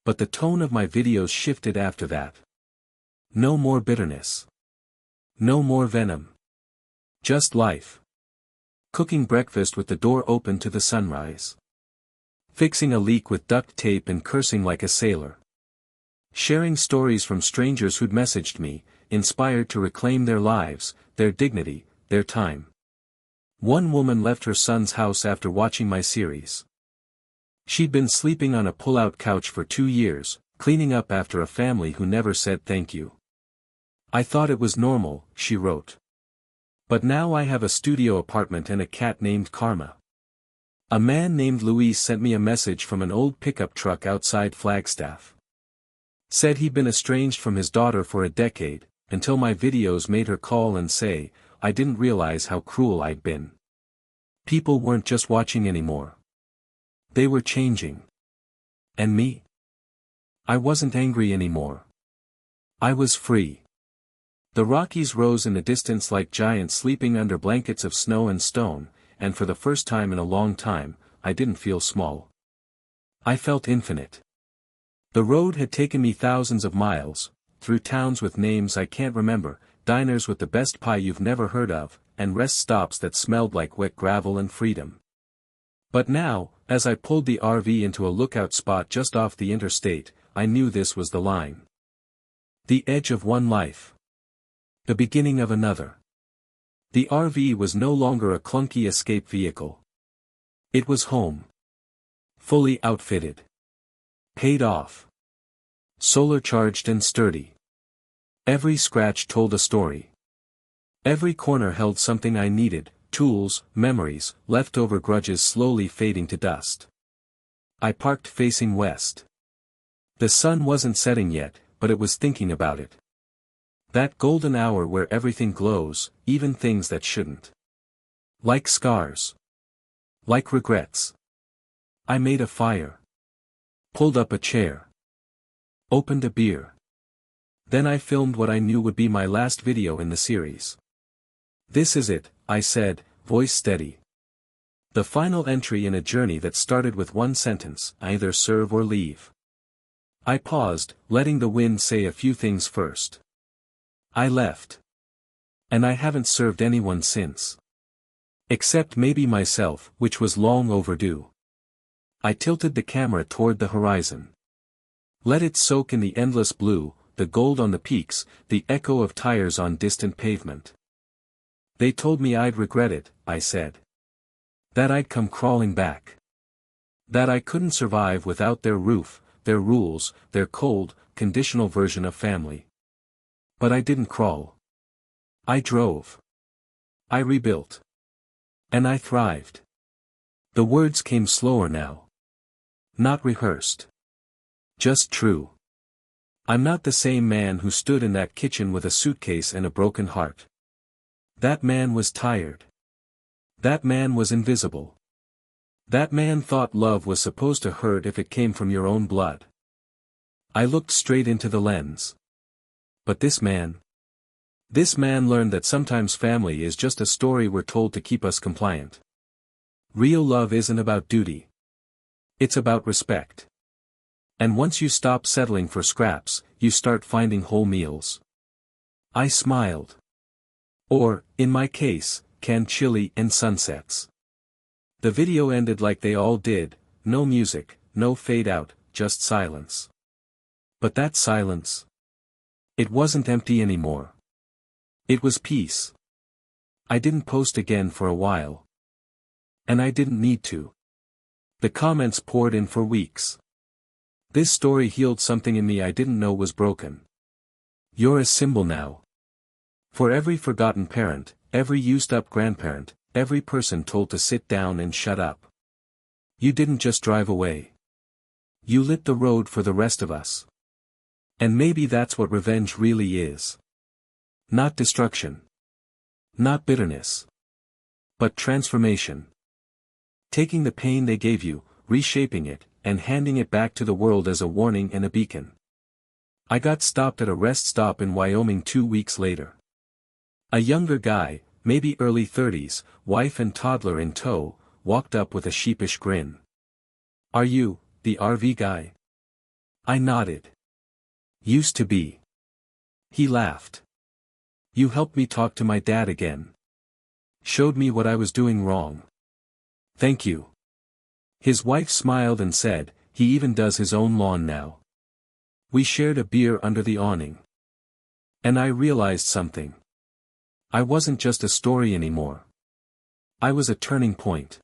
But the tone of my videos shifted after that. No more bitterness. No more venom. Just life. Cooking breakfast with the door open to the sunrise. Fixing a leak with duct tape and cursing like a sailor. Sharing stories from strangers who'd messaged me, inspired to reclaim their lives, their dignity, their time. One woman left her son's house after watching my series. She'd been sleeping on a pull-out couch for 2 years, cleaning up after a family who never said thank you. I thought it was normal, she wrote. But now I have a studio apartment and a cat named Karma. A man named Luis sent me a message from an old pickup truck outside Flagstaff. Said he'd been estranged from his daughter for a decade, until my videos made her call and say, I didn't realize how cruel I'd been. People weren't just watching anymore. They were changing. And me? I wasn't angry anymore. I was free. The Rockies rose in the distance like giants sleeping under blankets of snow and stone, and for the first time in a long time, I didn't feel small. I felt infinite. The road had taken me thousands of miles, through towns with names I can't remember, diners with the best pie you've never heard of, and rest stops that smelled like wet gravel and freedom. But now, as I pulled the RV into a lookout spot just off the interstate, I knew this was the line. The edge of one life. The beginning of another. The RV was no longer a clunky escape vehicle. It was home. Fully outfitted. Paid off. Solar-charged and sturdy. Every scratch told a story. Every corner held something I needed, tools, memories, leftover grudges slowly fading to dust. I parked facing west. The sun wasn't setting yet, but it was thinking about it. That golden hour where everything glows, even things that shouldn't. Like scars. Like regrets. I made a fire. Pulled up a chair. Opened a beer. Then I filmed what I knew would be my last video in the series. This is it, I said, voice steady. The final entry in a journey that started with one sentence, either serve or leave. I paused, letting the wind say a few things first. I left. And I haven't served anyone since. Except maybe myself, which was long overdue. I tilted the camera toward the horizon. Let it soak in the endless blue, the gold on the peaks, the echo of tires on distant pavement. They told me I'd regret it, I said. That I'd come crawling back. That I couldn't survive without their roof, their rules, their cold, conditional version of family. But I didn't crawl. I drove. I rebuilt. And I thrived. The words came slower now. Not rehearsed. Just true. I'm not the same man who stood in that kitchen with a suitcase and a broken heart. That man was tired. That man was invisible. That man thought love was supposed to hurt if it came from your own blood. I looked straight into the lens. But this man learned that sometimes family is just a story we're told to keep us compliant. Real love isn't about duty. It's about respect. And once you stop settling for scraps, you start finding whole meals. I smiled. Or, in my case, canned chili and sunsets. The video ended like they all did, no music, no fade out, just silence. But that silence. It wasn't empty anymore. It was peace. I didn't post again for a while. And I didn't need to. The comments poured in for weeks. This story healed something in me I didn't know was broken. You're a symbol now. For every forgotten parent, every used-up grandparent, every person told to sit down and shut up. You didn't just drive away. You lit the road for the rest of us. And maybe that's what revenge really is. Not destruction. Not bitterness. But transformation. Taking the pain they gave you, reshaping it, and handing it back to the world as a warning and a beacon. I got stopped at a rest stop in Wyoming 2 weeks later. A younger guy, maybe early 30s, wife and toddler in tow, walked up with a sheepish grin. "Are you, the RV guy?" I nodded. "Used to be." He laughed. "You helped me talk to my dad again. Showed me what I was doing wrong. Thank you." His wife smiled and said, "He even does his own lawn now." We shared a beer under the awning. And I realized something. I wasn't just a story anymore. I was a turning point.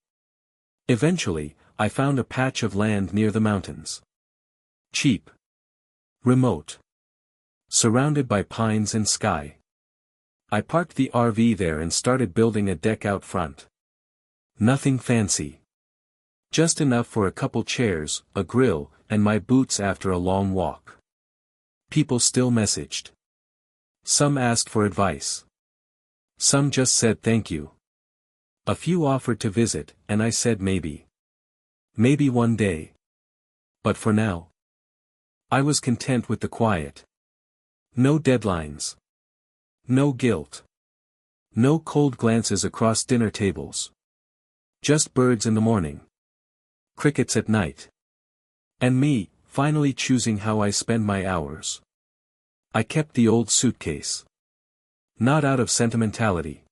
Eventually, I found a patch of land near the mountains. Cheap. Remote. Surrounded by pines and sky. I parked the RV there and started building a deck out front. Nothing fancy. Just enough for a couple chairs, a grill, and my boots after a long walk. People still messaged. Some asked for advice. Some just said thank you. A few offered to visit, and I said maybe. Maybe one day. But for now, I was content with the quiet. No deadlines. No guilt. No cold glances across dinner tables. Just birds in the morning. Crickets at night. And me, finally choosing how I spend my hours. I kept the old suitcase. Not out of sentimentality.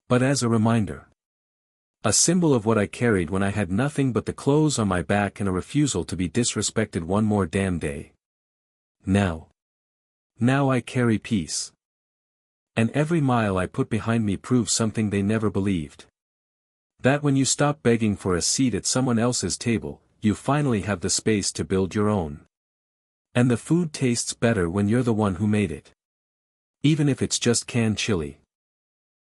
But as a reminder. A symbol of what I carried when I had nothing but the clothes on my back and a refusal to be disrespected one more damn day. Now I carry peace. And every mile I put behind me proves something they never believed. That when you stop begging for a seat at someone else's table, you finally have the space to build your own. And the food tastes better when you're the one who made it. Even if it's just canned chili.